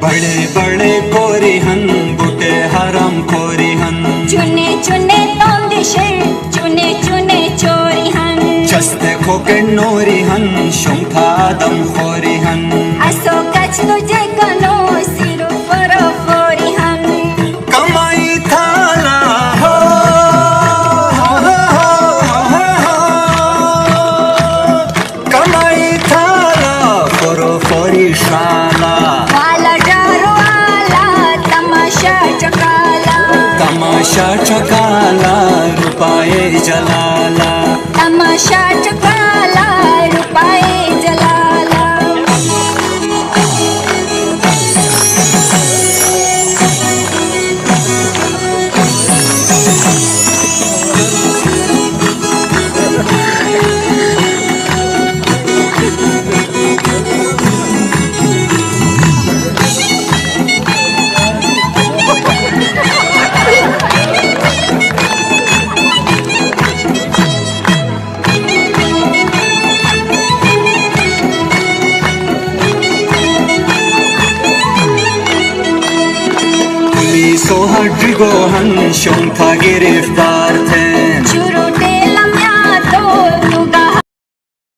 बड़े बड़े कोरी हन बुटे हराम खोरी हन चुने चुने तोंदिशे चुने चुने चोरी हन चस्ते खोके नोरी हन शुंठा आदम खोरी हन असो कच तुझे कनो सिरो परो फोरी हन कमाई थाला हो कमाई थाला फोरो फोरी शाला वाला डारो आला तमाशा चकाला तमाशा चकाला रुपाए जलाला तमाशा चकाला रुपाए जलाला पुलिसों हड्रिगो हन शुंठा गिरफ्तार थे